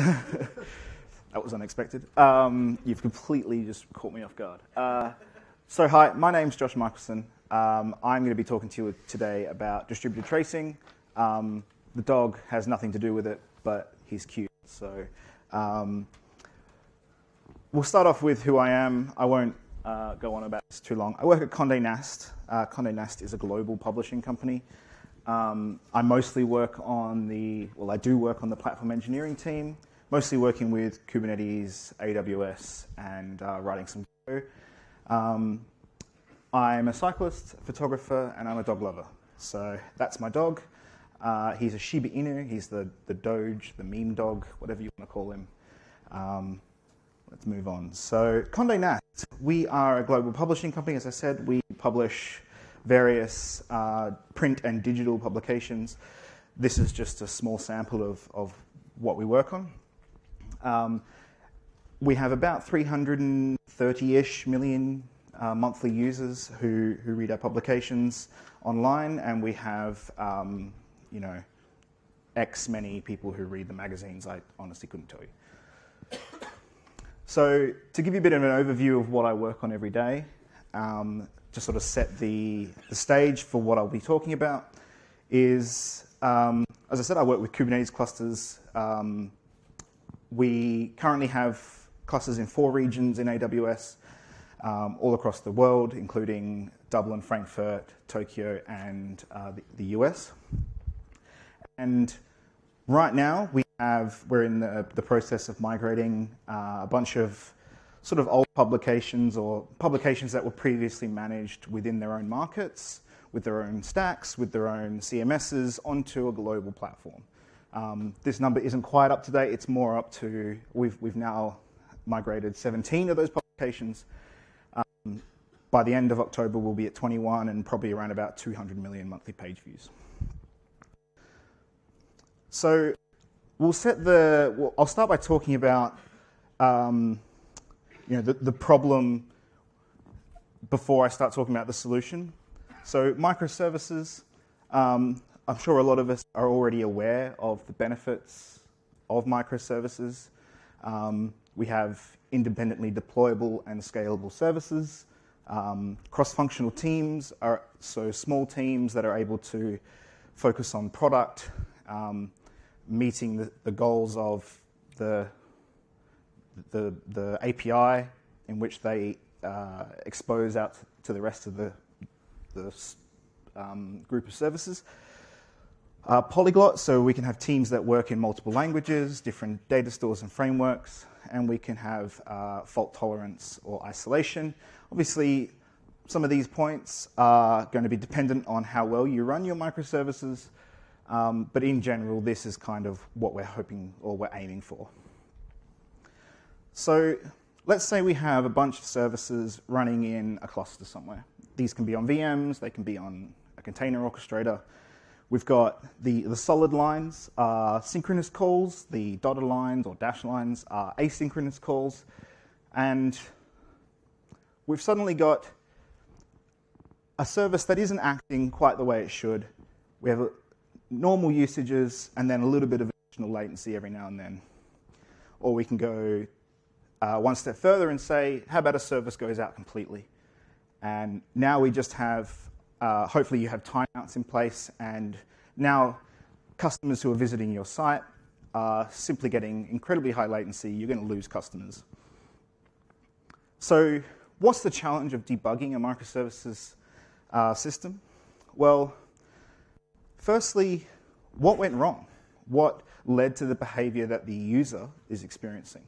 That was unexpected. You've completely just caught me off guard. So hi, my name's Josh Michelson. I'm going to be talking to you today about distributed tracing. The dog has nothing to do with it, but he's cute. So we'll start off with who I am. I won't go on about this too long. I work at Condé Nast. Condé Nast is a global publishing company. I mostly work on I do work on the platform engineering team, mostly working with Kubernetes, AWS, and writing some code. I'm a cyclist, photographer, and I'm a dog lover. So that's my dog. He's a Shiba Inu. He's the Doge, the meme dog, whatever you want to call him. Let's move on. So Condé Nast, we are a global publishing company. As I said, we publish various print and digital publications. This is just a small sample of what we work on. We have about 330-ish million monthly users who read our publications online, and we have X many people who read the magazines. I honestly couldn't tell you. So to give you a bit of an overview of what I work on every day, to sort of set the stage for what I'll be talking about is, as I said, I work with Kubernetes clusters. We currently have clusters in 4 regions in AWS, all across the world, including Dublin, Frankfurt, Tokyo, and the US. And right now, we're in the process of migrating a bunch of sort of old publications or publications that were previously managed within their own markets, with their own stacks, with their own CMSs, onto a global platform. This number isn't quite up to date. It's more up to, we've now migrated 17 of those publications. By the end of October, we'll be at 21 and probably around about 200 million monthly page views. So I'll start by talking about the problem before I start talking about the solution. So microservices, I'm sure a lot of us are already aware of the benefits of microservices. We have independently deployable and scalable services. Cross-functional teams are so small teams that are able to focus on product, meeting the goals of the API in which they expose out to the rest of the group of services. Polyglot, so we can have teams that work in multiple languages, different data stores and frameworks, and we can have fault tolerance or isolation. Obviously, some of these points are going to be dependent on how well you run your microservices, but in general, this is kind of what we're hoping or we're aiming for. So let's say we have a bunch of services running in a cluster somewhere. These can be on VMs, they can be on a container orchestrator. We've got the solid lines are synchronous calls, the dotted lines or dashed lines are asynchronous calls, and we've suddenly got a service that isn't acting quite the way it should. We have normal usages and then a little bit of additional latency every now and then. Or we can go one step further and say, how about a service goes out completely? And now we just have, hopefully you have timeouts in place, and now customers who are visiting your site are simply getting incredibly high latency. You're going to lose customers. So what's the challenge of debugging a microservices system? Well, firstly, what went wrong? What led to the behavior that the user is experiencing?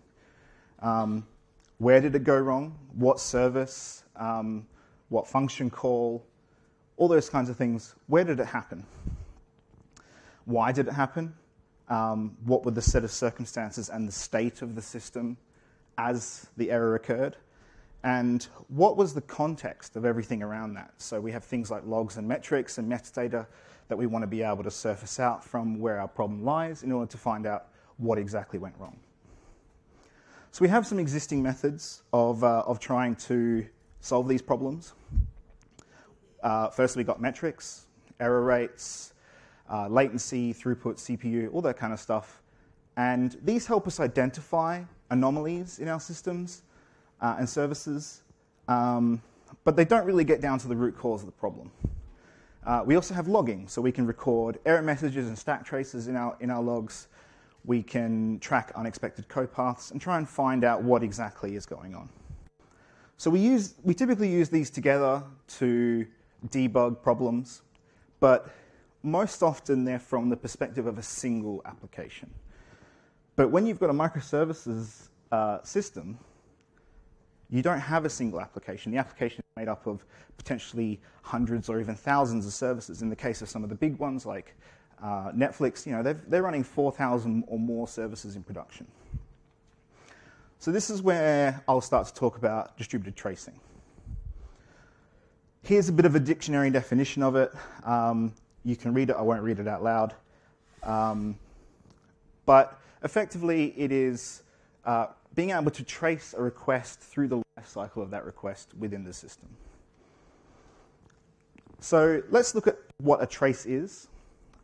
Where did it go wrong? What service? What function call? All those kinds of things. Where did it happen? Why did it happen? What were the set of circumstances and the state of the system as the error occurred? And what was the context of everything around that? So we have things like logs and metrics and metadata that we want to be able to surface out from where our problem lies in order to find out what exactly went wrong. So we have some existing methods of trying to solve these problems. First, we got metrics, error rates, latency, throughput, CPU, all that kind of stuff. And these help us identify anomalies in our systems and services, but they don't really get down to the root cause of the problem. We also have logging, so we can record error messages and stack traces in our logs. We can track unexpected code paths and try and find out what exactly is going on. So we typically use these together to debug problems, but most often they're from the perspective of a single application. But when you've got a microservices system, you don't have a single application. The application is made up of potentially hundreds or even thousands of services. In the case of some of the big ones like Netflix, they're running 4,000 or more services in production. So this is where I'll start to talk about distributed tracing. Here's a bit of a dictionary definition of it. You can read it. I won't read it out loud. But effectively, it is being able to trace a request through the life cycle of that request within the system. So let's look at what a trace is.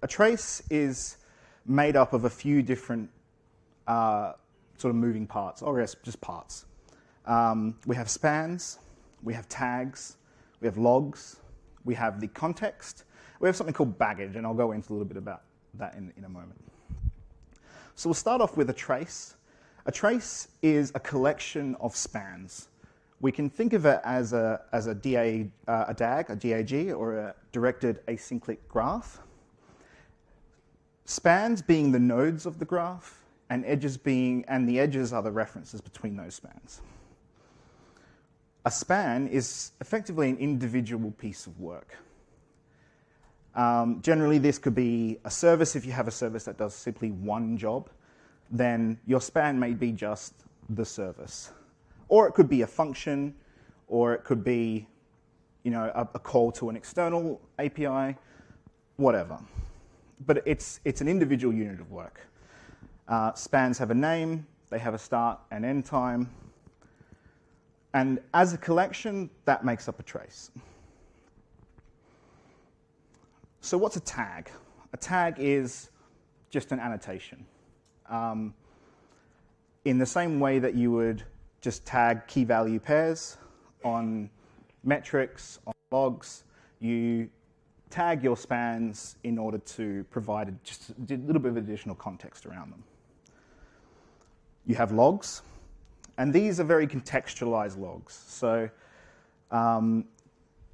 A trace is made up of a few different sort of moving parts, or yes, just parts. We have spans, we have tags, we have logs, we have the context, we have something called baggage, and I'll go into a little bit about that in a moment. So we'll start off with a trace. A trace is a collection of spans. We can think of it as a DAG, or a directed acyclic graph. Spans being the nodes of the graph, and the edges are the references between those spans. A span is effectively an individual piece of work. Generally, this could be a service. If you have a service that does simply one job, then your span may be just the service. Or it could be a function, or it could be a call to an external API, whatever. But it's an individual unit of work. Spans have a name, they have a start and end time, and as a collection, that makes up a trace. So what's a tag? A tag is just an annotation. In the same way that you would just tag key value pairs on metrics, on logs, you tag your spans in order to provide just a little bit of additional context around them. You have logs, and these are very contextualized logs. So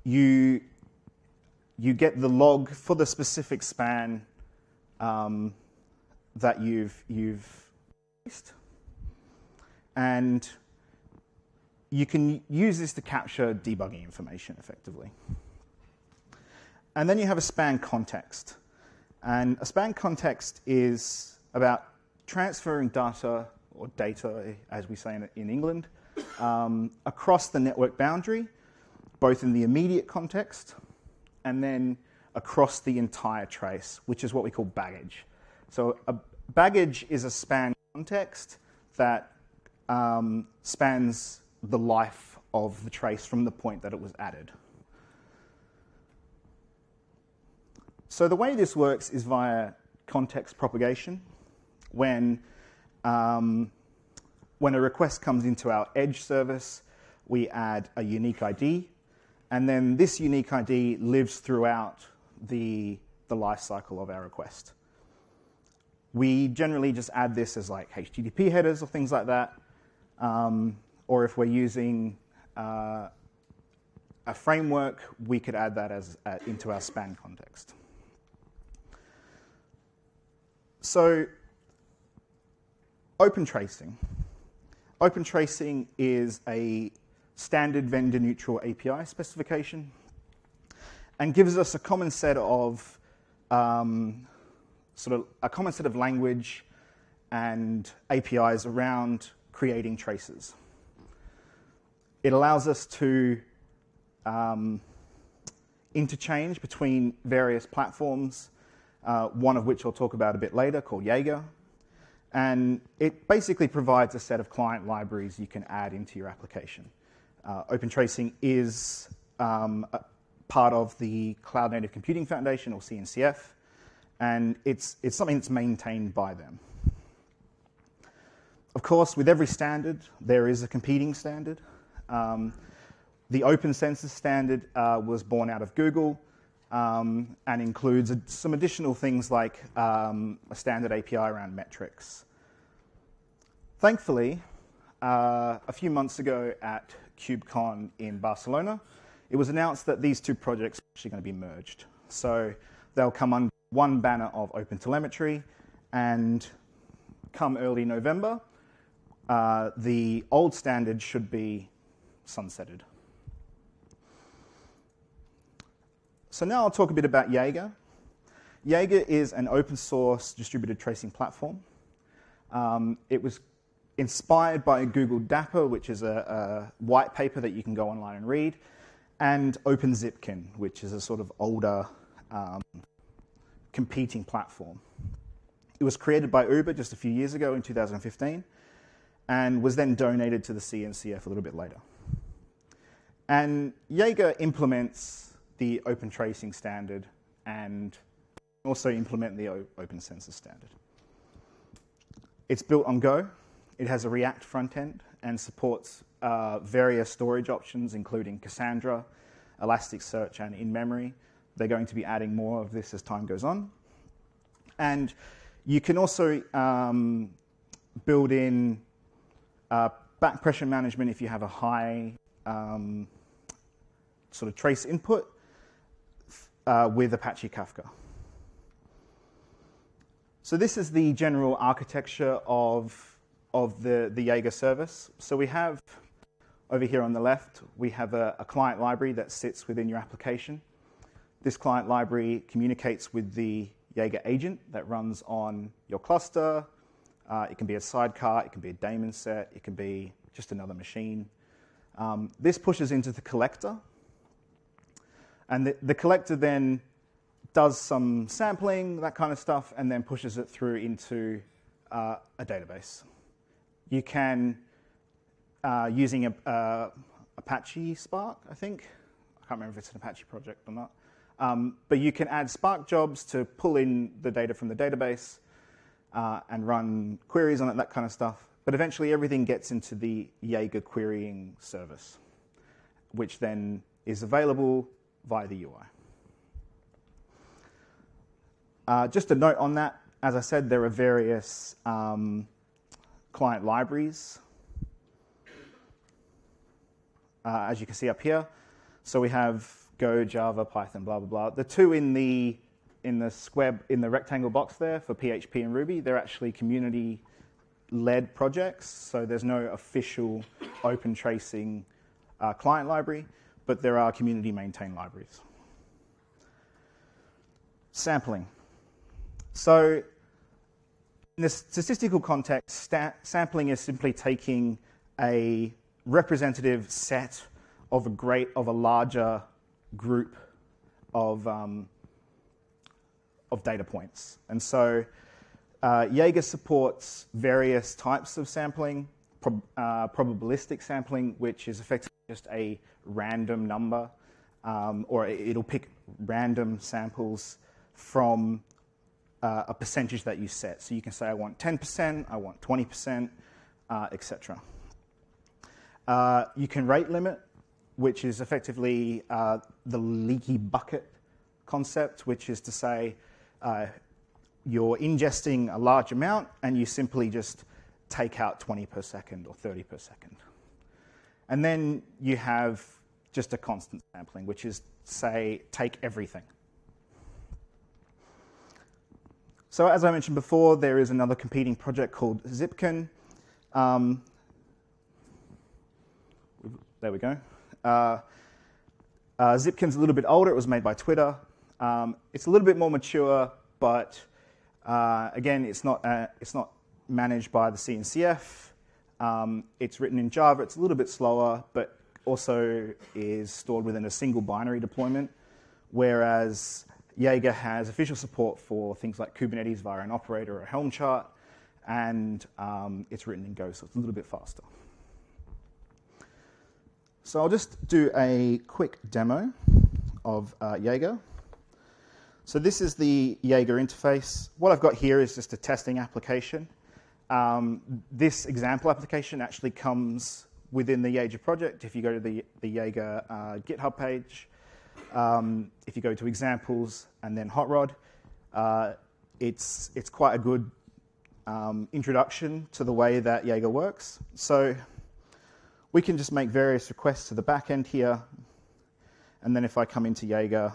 you get the log for the specific span that you've placed, and you can use this to capture debugging information effectively. And then you have a span context. And a span context is about transferring data, or data as we say in England, across the network boundary, both in the immediate context and then across the entire trace, which is what we call baggage. So a baggage is a span context that spans the life of the trace from the point that it was added. So the way this works is via context propagation. When a request comes into our edge service, we add a unique ID, and then this unique ID lives throughout the life cycle of our request. We generally just add this as like HTTP headers or things like that, or if we're using a framework, we could add that into our span context. So, open tracing. Open tracing is a standard vendor-neutral API specification and gives us a common set of language and APIs around creating traces. It allows us to interchange between various platforms, one of which I'll talk about a bit later, called Jaeger. And it basically provides a set of client libraries you can add into your application. Open tracing is part of the Cloud Native Computing Foundation, or CNCF, and it's something that's maintained by them. Of course, with every standard, there is a competing standard. The Open Census standard was born out of Google and includes some additional things like a standard API around metrics. Thankfully, a few months ago at KubeCon in Barcelona, it was announced that these two projects are actually going to be merged. So they'll come under one banner of OpenTelemetry, and come early November, the old standard should be sunsetted. So now I'll talk a bit about Jaeger. Jaeger is an open source distributed tracing platform. It was inspired by Google Dapper, which is a white paper that you can go online and read, and OpenZipkin, which is a sort of older competing platform. It was created by Uber just a few years ago in 2015 and was then donated to the CNCF a little bit later. And Jaeger implements the open tracing standard and also implement the open census standard. It's built on Go. It has a React front end and supports various storage options, including Cassandra, Elasticsearch, and in-memory. They're going to be adding more of this as time goes on. And you can also build in back pressure management if you have a high sort of trace input with Apache Kafka. So this is the general architecture of the Jaeger service. So we have, over here on the left, we have a client library that sits within your application. This client library communicates with the Jaeger agent that runs on your cluster. It can be a sidecar, it can be a daemon set, it can be just another machine. This pushes into the collector. And the collector then does some sampling, that kind of stuff, and then pushes it through into a database. You can, using Apache Spark, I think. I can't remember if it's an Apache project or not. But you can add Spark jobs to pull in the data from the database and run queries on it, that kind of stuff. But eventually everything gets into the Jaeger querying service, which then is available via the UI. Just a note on that, as I said, there are various client libraries, as you can see up here. So we have Go, Java, Python, blah, blah, blah. The two in the rectangle box there for PHP and Ruby, they're actually community-led projects, so there's no official open tracing client library, but there are community-maintained libraries. Sampling. So in the statistical context, sampling is simply taking a representative set of a larger group of data points. And so Jaeger supports various types of sampling, probabilistic sampling, which is effectively just a random number, or it'll pick random samples from a percentage that you set. So you can say, I want 10%, I want 20%, etc. You can rate limit, which is effectively the leaky bucket concept, which is to say you're ingesting a large amount and you simply just take out 20 per second or 30 per second. And then you have just a constant sampling, which is, say, take everything. So as I mentioned before, there is another competing project called Zipkin. There we go. Zipkin's a little bit older. It was made by Twitter. It's a little bit more mature, but again, it's not managed by the CNCF. It's written in Java. It's a little bit slower, but also is stored within a single binary deployment, whereas Jaeger has official support for things like Kubernetes via an operator or a Helm chart, and it's written in Go, so it's a little bit faster. So I'll just do a quick demo of Jaeger. So this is the Jaeger interface. What I've got here is just a testing application. This example application actually comes within the Jaeger project. If you go to the Jaeger GitHub page, if you go to examples and then Hot Rod, it's quite a good introduction to the way that Jaeger works. So we can just make various requests to the back end here, and then if I come into Jaeger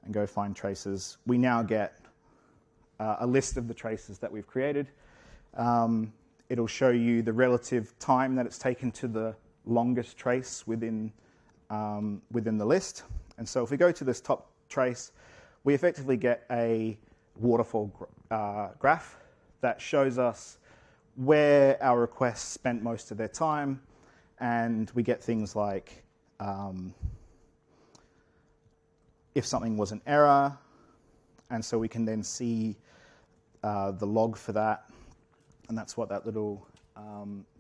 and go find traces, we now get a list of the traces that we've created. It'll show you the relative time that it's taken to the longest trace within the list. And so if we go to this top trace, we effectively get a waterfall graph that shows us where our requests spent most of their time, and we get things like if something was an error, and so we can then see the log for that, and that's what that little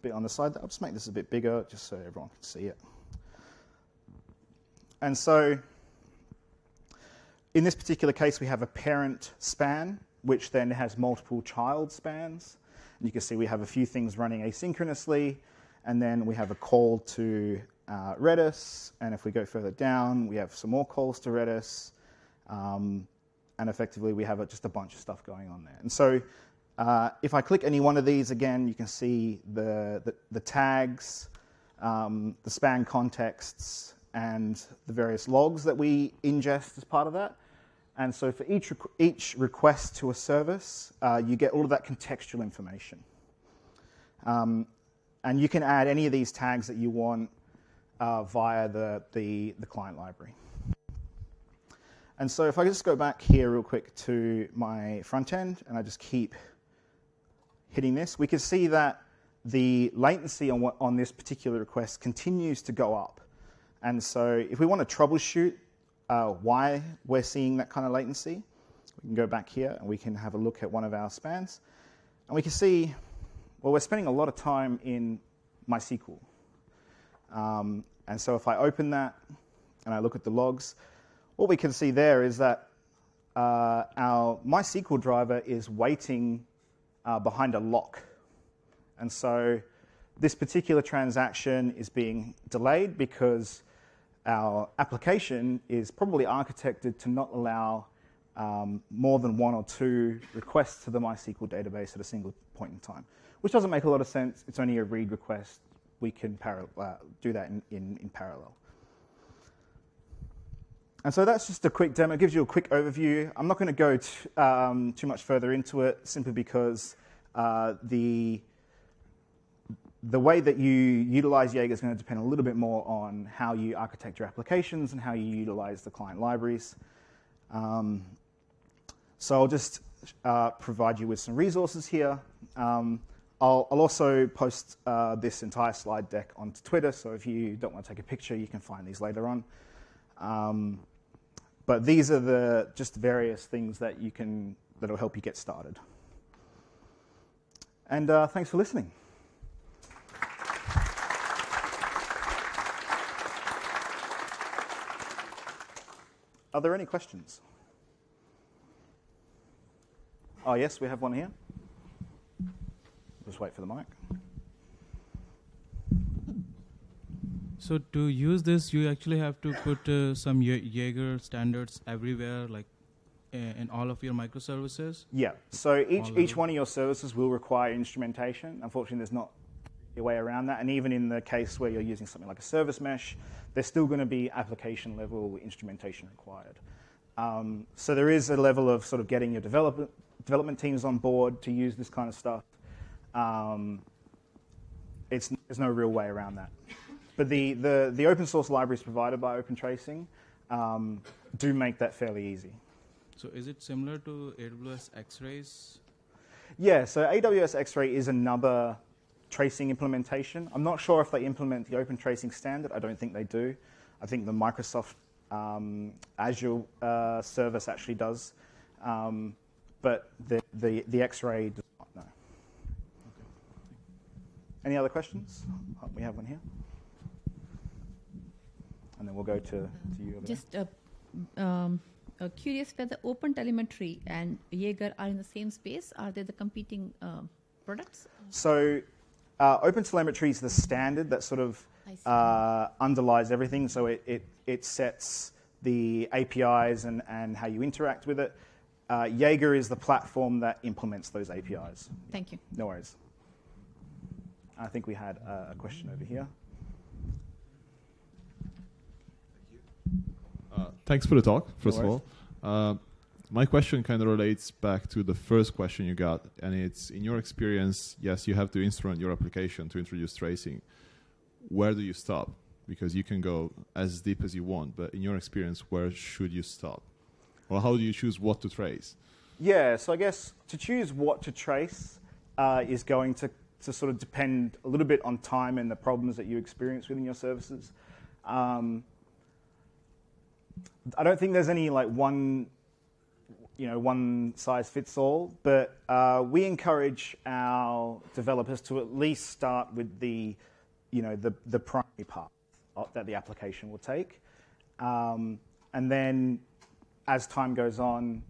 bit on the side. I'll just make this a bit bigger just so everyone can see it. And so in this particular case, we have a parent span, which then has multiple child spans. And you can see we have a few things running asynchronously, and then we have a call to Redis, and if we go further down, we have some more calls to Redis, and effectively we have just a bunch of stuff going on there. And so if I click any one of these, again, you can see the tags, the span contexts, and the various logs that we ingest as part of that. And so for each request to a service, you get all of that contextual information. And you can add any of these tags that you want via the client library. And so if I just go back here real quick to my front end, and I just keep hitting this, we can see that the latency on this particular request continues to go up. And so if we want to troubleshoot why we're seeing that kind of latency, we can go back here and we can have a look at one of our spans. And we can see, well, we're spending a lot of time in MySQL. And so if I open that and I look at the logs, what we can see there is that our MySQL driver is waiting behind a lock. And so this particular transaction is being delayed because our application is probably architected to not allow more than one or two requests to the MySQL database at a single point in time, which doesn't make a lot of sense. It's only a read request. We can do that in parallel. And so that's just a quick demo. It gives you a quick overview. I'm not going to go too much further into it, simply because the way that you utilize Jaeger is going to depend a little bit more on how you architect your applications and how you utilize the client libraries. So I'll just provide you with some resources here. I'll also post this entire slide deck onto Twitter, so if you don't want to take a picture, you can find these later on. But these are just various things that that'll help you get started. And thanks for listening. Are there any questions? Oh, yes, we have one here. Just wait for the mic. So to use this, you actually have to put some Jaeger standards everywhere, like in all of your microservices? Yeah. So each one of your services will require instrumentation. Unfortunately, there's not a way around that. And even in the case where you're using something like a service mesh, there's still going to be application-level instrumentation required. So there is a level of sort of getting your development teams on board to use this kind of stuff. There's no real way around that. But the open source libraries provided by OpenTracing do make that fairly easy. So is it similar to AWS X-Rays? Yeah, so AWS X-Ray is another tracing implementation. I'm not sure if they implement the open tracing standard. I don't think they do. I think the Microsoft Azure service actually does. But the X-Ray does not, no. Okay. Any other questions? Oh, we have one here. And then we'll go to you over Just curious whether OpenTelemetry and Jaeger are in the same space. Are they the competing products? So OpenTelemetry is the standard that sort of underlies everything. So it sets the APIs and how you interact with it. Jaeger is the platform that implements those APIs. Thank you. No worries. I think we had a question over here. Thanks for the talk, first of all. My question kind of relates back to the first question you got, and it's, in your experience, yes, you have to instrument your application to introduce tracing. Where do you stop? Because you can go as deep as you want, but in your experience, where should you stop? Or how do you choose what to trace? Yeah, so I guess to choose what to trace is going to sort of depend a little bit on time and the problems that you experience within your services. I don't think there's any like one size fits all, but we encourage our developers to at least start with the primary path that the application will take, and then as time goes on,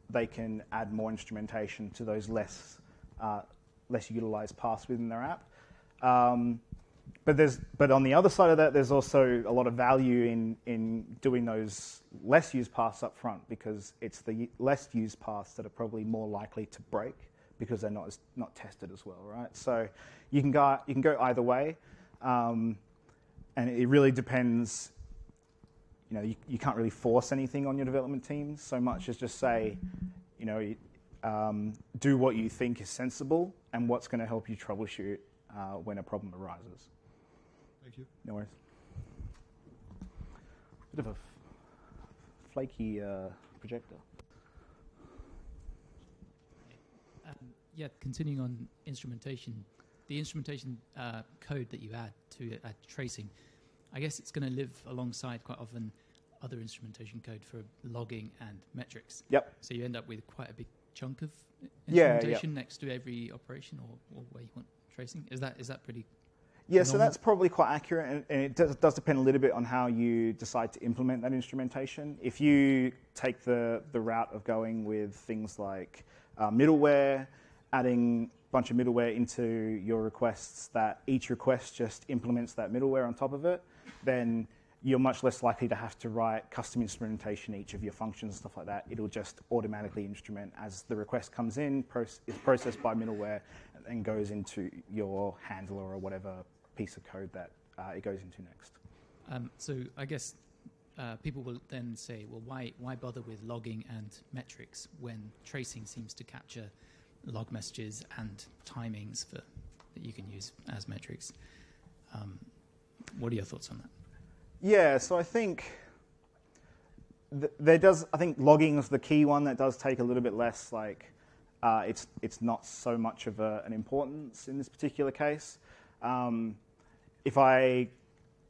they can add more instrumentation to those less utilized paths within their app. But on the other side of that, there's also a lot of value in doing those less used paths up front, because it's the less used paths that are probably more likely to break because they're not tested as well, right? So you can go either way, and it really depends. You can't really force anything on your development teams so much as just say, do what you think is sensible and what's going to help you troubleshoot when a problem arises. Thank you. No worries. Bit of a flaky projector. Continuing on instrumentation, the instrumentation code that you add to tracing, I guess it's going to live alongside quite often other instrumentation code for logging and metrics. Yep. So you end up with quite a big chunk of instrumentation next to every operation or where you want tracing. Is that pretty? Yeah, so that's probably quite accurate, and it does depend a little bit on how you decide to implement that instrumentation. If you take the route of going with things like middleware, adding a bunch of middleware into your requests that each request just implements that middleware on top of it, then you're much less likely to have to write custom instrumentation each of your functions, stuff like that. It'll just automatically instrument as the request comes in, is processed by middleware, and then goes into your handler or whatever piece of code that it goes into next. So I guess people will then say, well, why bother with logging and metrics when tracing seems to capture log messages and timings that you can use as metrics? What are your thoughts on that? Yeah, so I think I think logging is the key one that does take a little bit less, it's not so much of an importance in this particular case. If I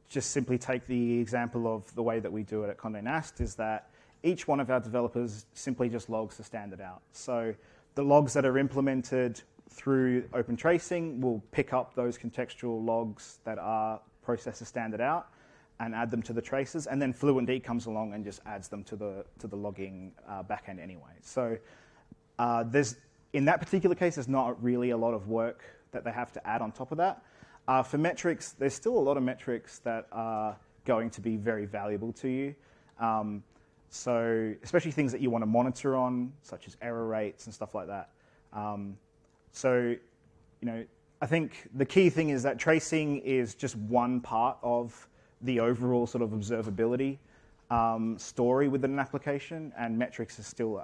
just simply take the example of the way that we do it at Condé Nast, is that each one of our developers simply just logs the standard out. So the logs that are implemented through Open Tracing will pick up those contextual logs that are processed as standard out and add them to the traces, and then Fluentd comes along and just adds them to the logging backend anyway. So in that particular case, there's not really a lot of work that they have to add on top of that. For metrics, there's still a lot of metrics that are going to be very valuable to you. So especially things that you want to monitor on, such as error rates and stuff like that. I think the key thing is that tracing is just one part of the overall sort of observability story within an application, and metrics is still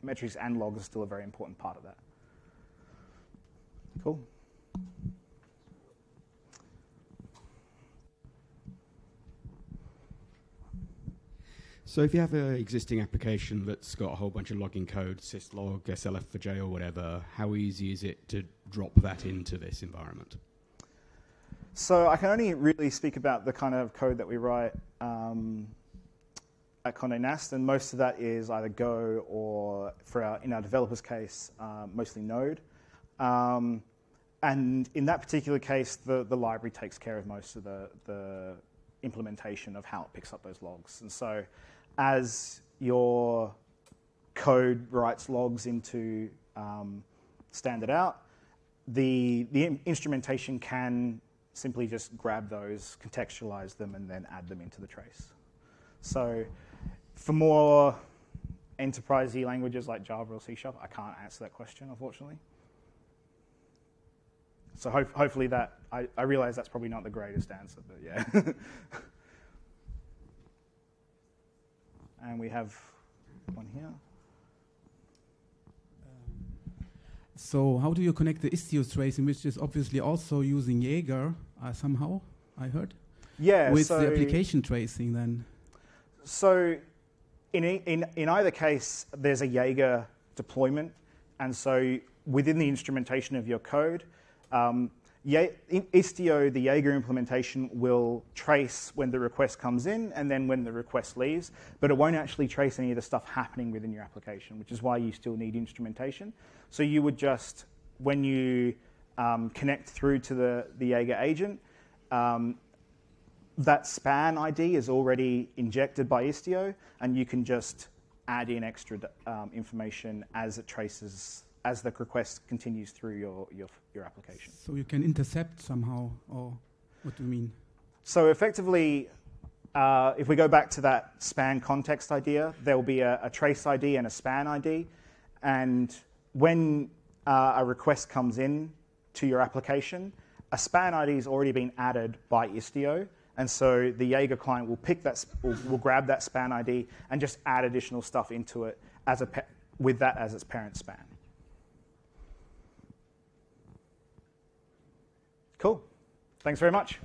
metrics and logs are still a very important part of that. Cool. So if you have an existing application that's got a whole bunch of logging code, syslog, SLF4j or whatever, how easy is it to drop that into this environment? So I can only really speak about the kind of code that we write at Condé Nast, and most of that is either Go or, in our developers' case, mostly Node. And in that particular case, the library takes care of most of the implementation of how it picks up those logs. And so as your code writes logs into standard out, the instrumentation can simply just grab those, contextualize them, and then add them into the trace. So for more enterprisey languages like Java or C#, I can't answer that question, unfortunately. So hopefully that, I realize that's probably not the greatest answer, but yeah. And we have one here. So how do you connect the Istio tracing, which is obviously also using Jaeger somehow, I heard? Yeah, with so the application tracing then? So in either case, there's a Jaeger deployment. And so within the instrumentation of your code, Istio, the Jaeger implementation, will trace when the request comes in and then when the request leaves, but it won't actually trace any of the stuff happening within your application, which is why you still need instrumentation. So you would just, when you connect through to the Jaeger agent, that span ID is already injected by Istio, and you can just add in extra information as it traces, as the request continues through your application. So you can intercept somehow, or what do you mean? So effectively, if we go back to that span context idea, there will be a trace ID and a span ID. And when a request comes in to your application, a span ID has already been added by Istio. And so the Jaeger client will pick that, will grab that span ID and just add additional stuff into it with that as its parent span. Cool. Thanks very much.